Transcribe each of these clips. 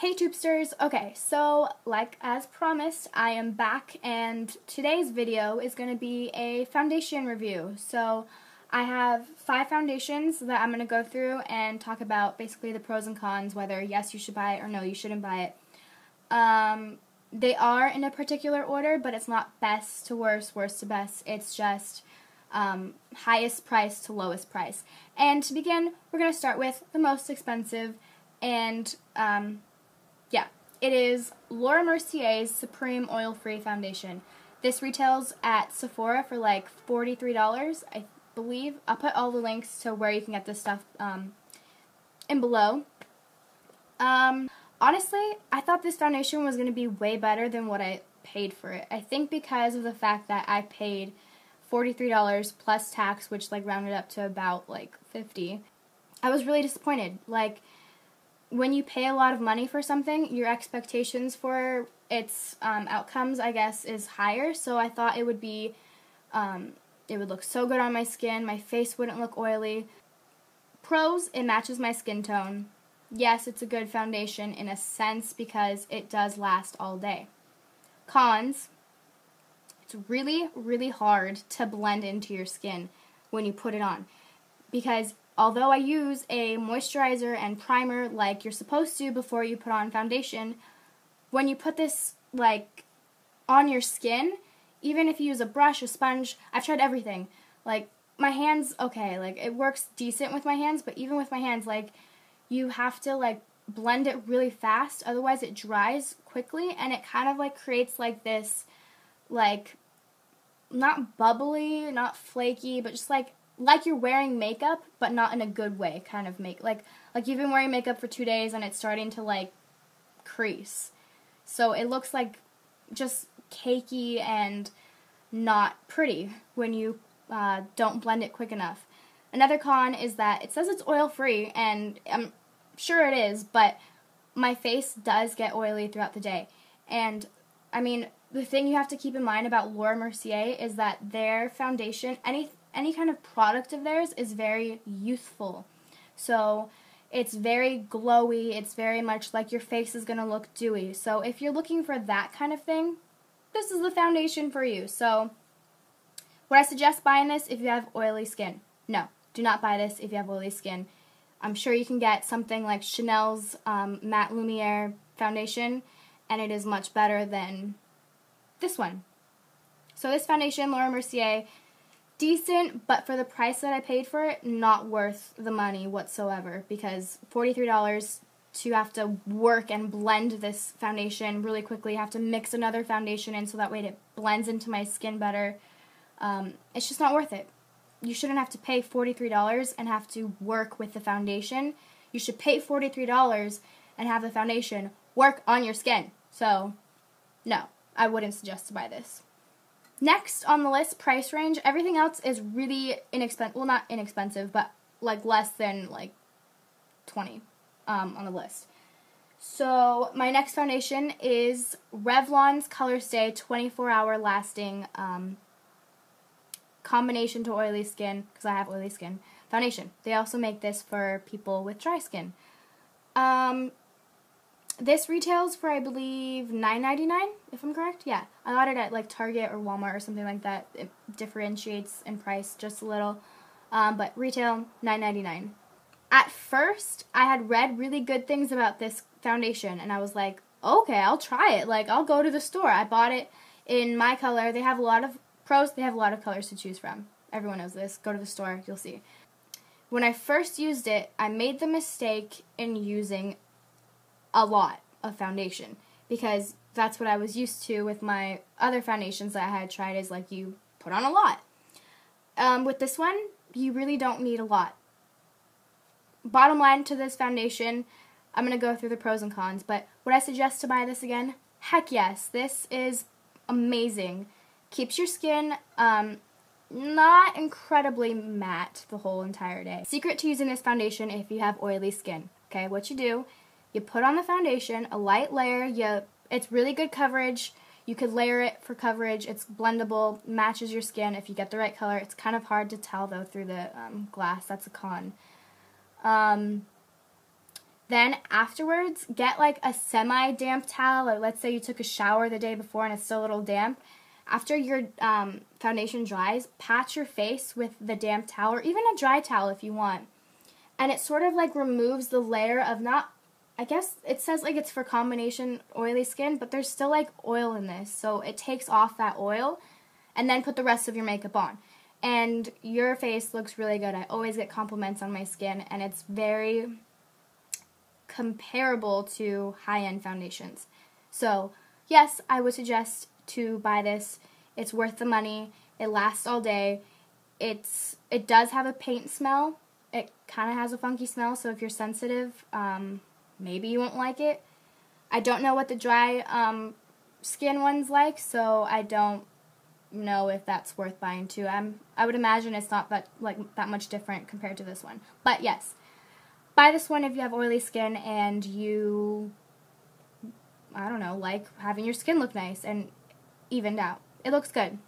Hey Tubesters! Okay, so like as promised, I am back and today's video is going to be a foundation review. So I have 5 foundations that I'm going to go through and talk about basically the pros and cons, whether yes you should buy it or no you shouldn't buy it. They are in a particular order, but it's not best to worst, worst to best. It's just highest price to lowest price. And to begin, we're going to start with the most expensive, and yeah, it is Laura Mercier's Supreme Oil-Free Foundation. This retails at Sephora for like $43, I believe. I'll put all the links to where you can get this stuff in below. Honestly, I thought this foundation was going to be way better than what I paid for it. I think because of the fact that I paid $43 plus tax, which like rounded up to about like $50. I was really disappointed. Like, when you pay a lot of money for something, your expectations for its outcomes, I guess, is higher. So I thought it would be, it would look so good on my skin. My face wouldn't look oily. Pros, it matches my skin tone. Yes, it's a good foundation in a sense because it does last all day. Cons, it's really, really hard to blend into your skin when you put it on. Because although I use a moisturizer and primer like you're supposed to before you put on foundation, when you put this like on your skin, even if you use a brush, a sponge, I've tried everything. Like my hands, okay, like it works decent with my hands, but even with my hands, like you have to like blend it really fast, otherwise it dries quickly and it kind of like creates like this, like not bubbly, not flaky, but just like you're wearing makeup, but not in a good way kind of like you've been wearing makeup for 2 days and it's starting to like crease. So it looks like just cakey and not pretty when you don't blend it quick enough. Another con is that it says it's oil-free, and I'm sure it is, but my face does get oily throughout the day. And I mean, the thing you have to keep in mind about Laura Mercier is that their foundation, any kind of product of theirs is very youthful. So it's very glowy, it's very much like your face is going to look dewy. So if you're looking for that kind of thing, this is the foundation for you. So would I suggest buying this if you have oily skin? No, do not buy this if you have oily skin. I'm sure you can get something like Chanel's Matte Lumiere foundation, and it is much better than this one. So this foundation, Laura Mercier, decent, but for the price that I paid for it, not worth the money whatsoever, because $43 to have to work and blend this foundation really quickly, have to mix another foundation in so that way it blends into my skin better. It's just not worth it. You shouldn't have to pay $43 and have to work with the foundation. You should pay $43 and have the foundation work on your skin. So, no, I wouldn't suggest to buy this. Next on the list, price range. Everything else is really inexpensive. Well, not inexpensive, but like less than like 20 on the list. So my next foundation is Revlon's Colorstay 24-hour lasting combination to oily skin, because I have oily skin, foundation. They also make this for people with dry skin. This retails for, I believe, $9.99, if I'm correct. Yeah, I got it at like Target or Walmart or something like that. It differentiates in price just a little, but retail $9.99. At first, I had read really good things about this foundation, and I was like, okay, I'll try it. Like, I'll go to the store. I bought it in my color. They have a lot of pros. They have a lot of colors to choose from. Everyone knows this. Go to the store. You'll see. When I first used it, I made the mistake in using a lot of foundation, because that's what I was used to with my other foundations that I had tried, is like you put on a lot. With this one, you really don't need a lot. Bottom line to this foundation, I'm going to go through the pros and cons, but would I suggest to buy this again? Heck yes. This is amazing. Keeps your skin not incredibly matte the whole entire day. Secret to using this foundation if you have oily skin. Okay, what you do, you put on the foundation, a light layer, it's really good coverage. You could layer it for coverage. It's blendable, matches your skin if you get the right color. It's kind of hard to tell though through the glass. That's a con. Then afterwards, get like a semi-damp towel, or let's say you took a shower the day before and it's still a little damp. After your foundation dries, pat your face with the damp towel, or even a dry towel if you want. And it sort of like removes the layer of I guess it says like it's for combination oily skin, but there's still like oil in this. So it takes off that oil, and then put the rest of your makeup on. And your face looks really good. I always get compliments on my skin, and it's very comparable to high-end foundations. So yes, I would suggest to buy this. It's worth the money. It lasts all day. It does have a paint smell. It kind of has a funky smell, so if you're sensitive, maybe you won't like it. I don't know what the dry skin one's like, so I don't know if that's worth buying too. I would imagine it's not that much different compared to this one. But yes, buy this one if you have oily skin and you, I don't know, like having your skin look nice and evened out. It looks good.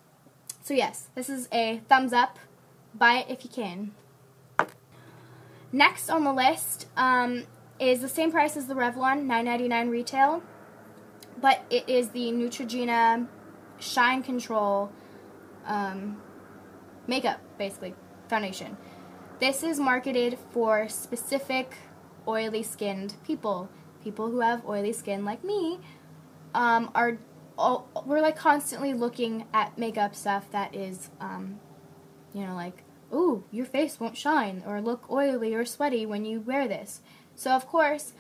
So yes, this is a thumbs up. Buy it if you can. Next on the list is the same price as the Revlon, $9.99 retail, but it is the Neutrogena Shine Control makeup, basically, foundation. This is marketed for specific oily skinned people. People who have oily skin like me we're like constantly looking at makeup stuff that is, you know, like, ooh, your face won't shine or look oily or sweaty when you wear this. So of course,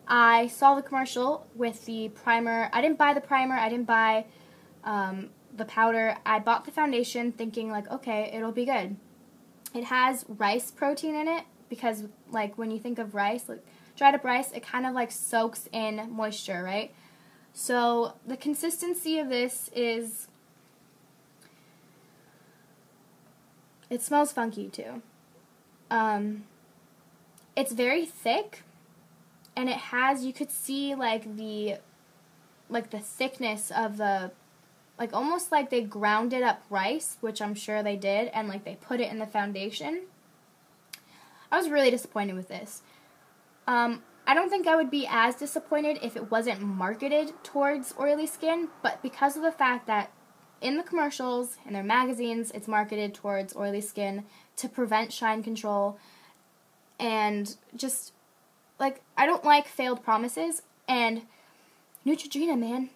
I saw the commercial with the primer. I didn't buy the primer. I didn't buy the powder. I bought the foundation thinking like, okay, it'll be good. It has rice protein in it because like when you think of rice, like dried up rice, it kind of like soaks in moisture, right? So the consistency of this is, it smells funky too. It's very thick, and it has, you could see like the thickness of the, like almost like they grounded up rice, which I'm sure they did, and like they put it in the foundation. I was really disappointed with this. I don't think I would be as disappointed if it wasn't marketed towards oily skin, but because of the fact that in the commercials, in their magazines, it's marketed towards oily skin to prevent shine control, and just, like, I don't like failed promises, and Neutrogena, man,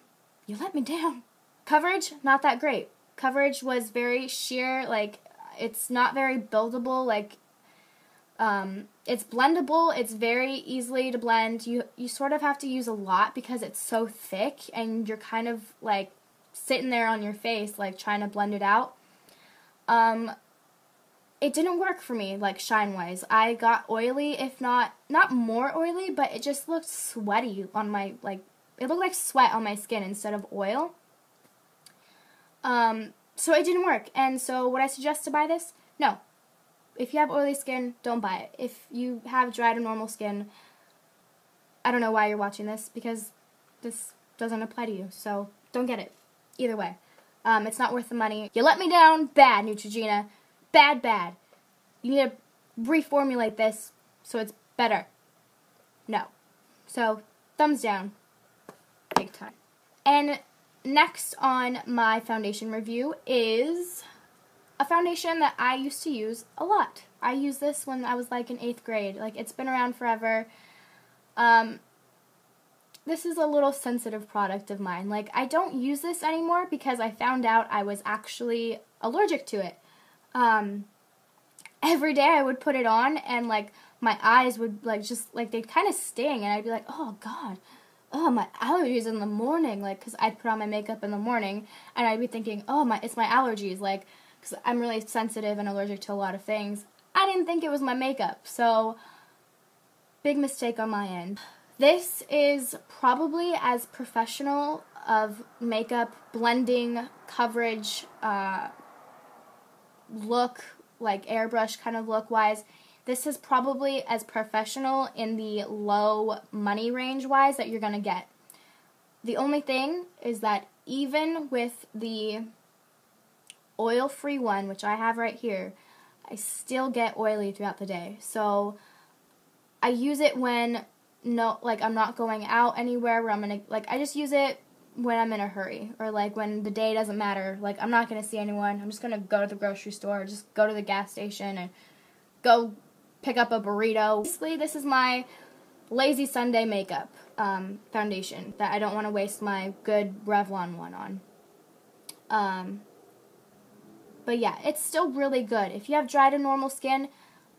you let me down. Coverage, not that great. Coverage was very sheer, like, it's not very buildable, like, it's blendable, it's very easily to blend. You sort of have to use a lot because it's so thick, and you're kind of, like, sitting there on your face, like, trying to blend it out. It didn't work for me, like, shine-wise. I got oily, if not more oily, but it just looked sweaty on my, like, it looked like sweat on my skin instead of oil. So it didn't work, and so would I suggest to buy this? No. If you have oily skin, don't buy it. If you have dry to normal skin, I don't know why you're watching this, because this doesn't apply to you, so don't get it. Either way. It's not worth the money. You let me down, bad, Neutrogena. Bad, bad. You need to reformulate this so it's better. No. So, thumbs down. Big time. And next on my foundation review is a foundation that I used to use a lot. I used this when I was like in 8th grade. Like, it's been around forever. This is a little sensitive product of mine. Like, I don't use this anymore because I found out I was actually allergic to it. Every day I would put it on, and like my eyes would like just like they'd kind of sting, and I'd be like, oh god, oh, my allergies in the morning, like, because I'd put on my makeup in the morning, and I'd be thinking, oh, it's my allergies, like, because I'm really sensitive and allergic to a lot of things. I didn't think it was my makeup, so big mistake on my end. This is probably as professional of makeup blending coverage look, like airbrush kind of look wise. This is probably as professional in the low money range wise that you're going to get. The only thing is that even with the oil-free one, which I have right here, I still get oily throughout the day. So I use it when no, like, I'm not going out anywhere where I'm gonna, like, I just use it when I'm in a hurry, or, like, when the day doesn't matter. Like, I'm not gonna see anyone. I'm just gonna go to the grocery store, just go to the gas station, and go pick up a burrito. Basically, this is my Lazy Sunday makeup foundation that I don't want to waste my good Revlon one on. But yeah, it's still really good. If you have dry to normal skin,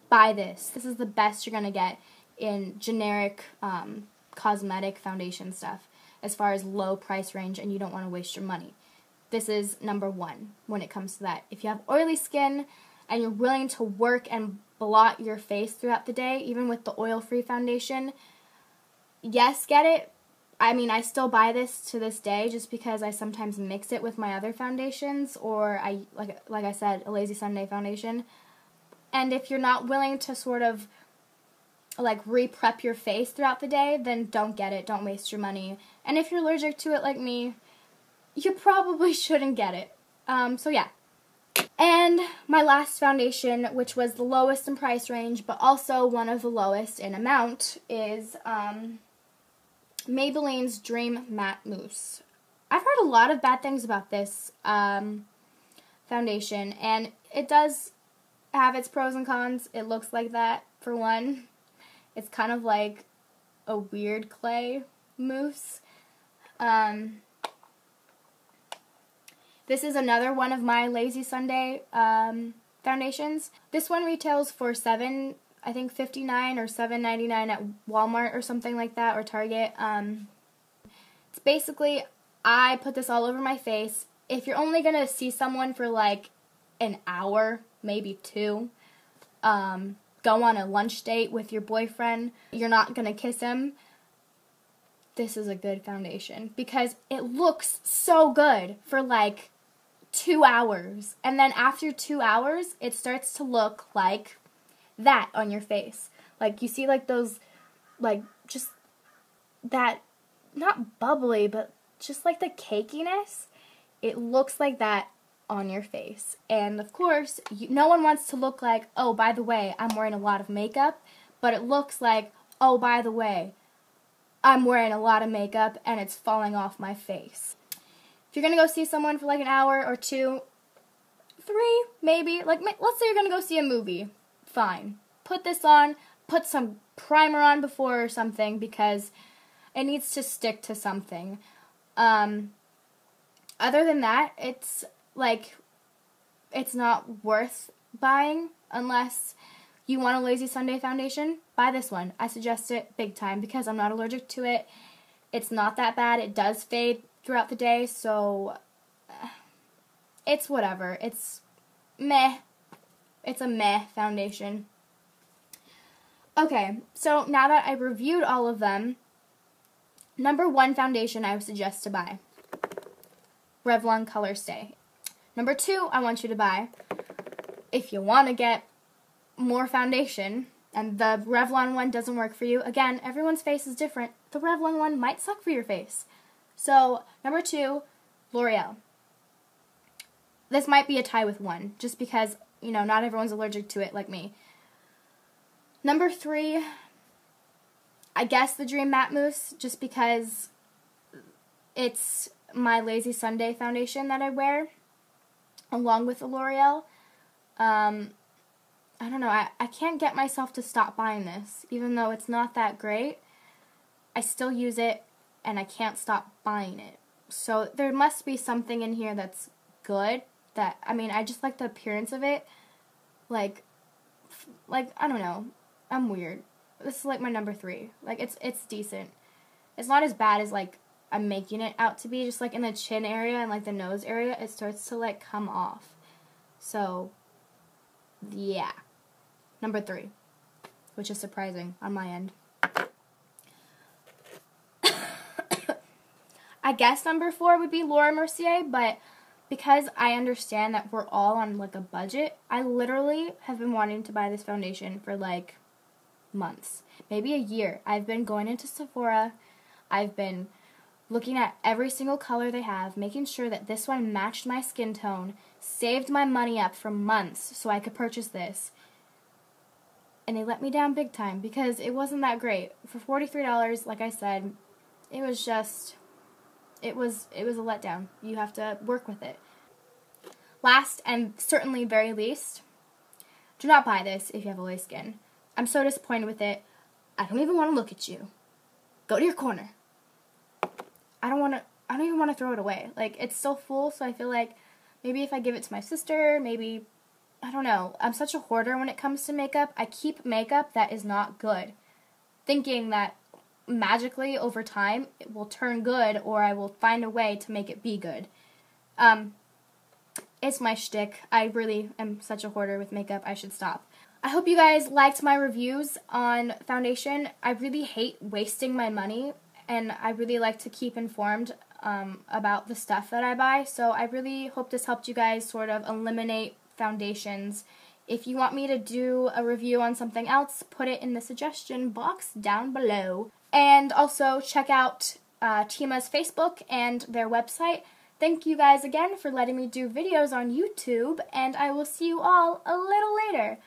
buy this. This is the best you're going to get in generic cosmetic foundation stuff as far as low price range and you don't want to waste your money. This is number one when it comes to that. If you have oily skin and you're willing to work and blot your face throughout the day, even with the oil-free foundation, yes, get it. I mean, I still buy this to this day just because I sometimes mix it with my other foundations, or I like I said, a Lazy Sunday foundation. And if you're not willing to sort of like re-prep your face throughout the day, then don't get it. Don't waste your money. And if you're allergic to it like me, you probably shouldn't get it. So yeah. And my last foundation, which was the lowest in price range, but also one of the lowest in amount, is Maybelline's Dream Matte Mousse. I've heard a lot of bad things about this foundation, and it does have its pros and cons. It looks like that, for one. It's kind of like a weird clay mousse. This is another one of my Lazy Sunday foundations. This one retails for $7.59 or $7.99 at Walmart or something like that, or Target. It's basically, I put this all over my face. If you're only going to see someone for like an hour, maybe two, go on a lunch date with your boyfriend, you're not going to kiss him, this is a good foundation because it looks so good for like 2 hours. And then after 2 hours, it starts to look like that on your face. Like, you see, like, those, like, just that, not bubbly, but just, like, the cakiness. It looks like that on your face. And, of course, no one wants to look like, oh, by the way, I'm wearing a lot of makeup. But it looks like, oh, by the way, I'm wearing a lot of makeup and it's falling off my face. If you're going to go see someone for, like, an hour or two, 3, maybe. Like, let's say you're going to go see a movie. Fine. Put this on, put some primer on before or something because it needs to stick to something. Other than that, it's like, it's not worth buying unless you want a Lazy Sunday foundation. Buy this one. I suggest it big time because I'm not allergic to it. It's not that bad. It does fade throughout the day, so it's whatever. It's meh. It's a meh foundation. Okay, so now that I've reviewed all of them, number 1 foundation I would suggest to buy, Revlon Colorstay. Number 2 I want you to buy, if you want to get more foundation, and the Revlon one doesn't work for you, again, everyone's face is different, the Revlon one might suck for your face. So, number 2, L'Oreal. This might be a tie with 1, just because, you know, not everyone's allergic to it like me. Number 3, I guess the Dream Matte Mousse, just because it's my Lazy Sunday foundation that I wear, along with the L'Oreal. I don't know, I can't get myself to stop buying this, even though it's not that great. I still use it, and I can't stop buying it. So there must be something in here that's good, that, I mean, I just like the appearance of it. Like, I don't know. I'm weird. This is like my number 3. Like, it's decent. It's not as bad as, like, I'm making it out to be. Just, like, in the chin area and, like, the nose area, it starts to, like, come off. So, yeah. Number 3. Which is surprising on my end. I guess number 4 would be Laura Mercier, but because I understand that we're all on, like, a budget, I literally have been wanting to buy this foundation for, like, months. Maybe a year. I've been going into Sephora. I've been looking at every single color they have, making sure that this one matched my skin tone, saved my money up for months so I could purchase this. and they let me down big time because it wasn't that great. For $43, like I said, it was a letdown. You have to work with it. Last and certainly very least, do not buy this if you have oily skin. I'm so disappointed with it. I don't even want to look at you. Go to your corner. I don't even want to throw it away. Like, it's still full, so I feel like maybe if I give it to my sister, maybe, I don't know. I'm such a hoarder when it comes to makeup. I keep makeup that is not good, thinking that magically over time it will turn good, or I will find a way to make it be good. It's my shtick. I really am such a hoarder with makeup. I should stop. I hope you guys liked my reviews on foundation. I really hate wasting my money, and I really like to keep informed about the stuff that I buy. So I really hope this helped you guys sort of eliminate foundations. If you want me to do a review on something else, put it in the suggestion box down below. And also check out Tima's Facebook and their website. Thank you guys again for letting me do videos on YouTube, and I will see you all a little later.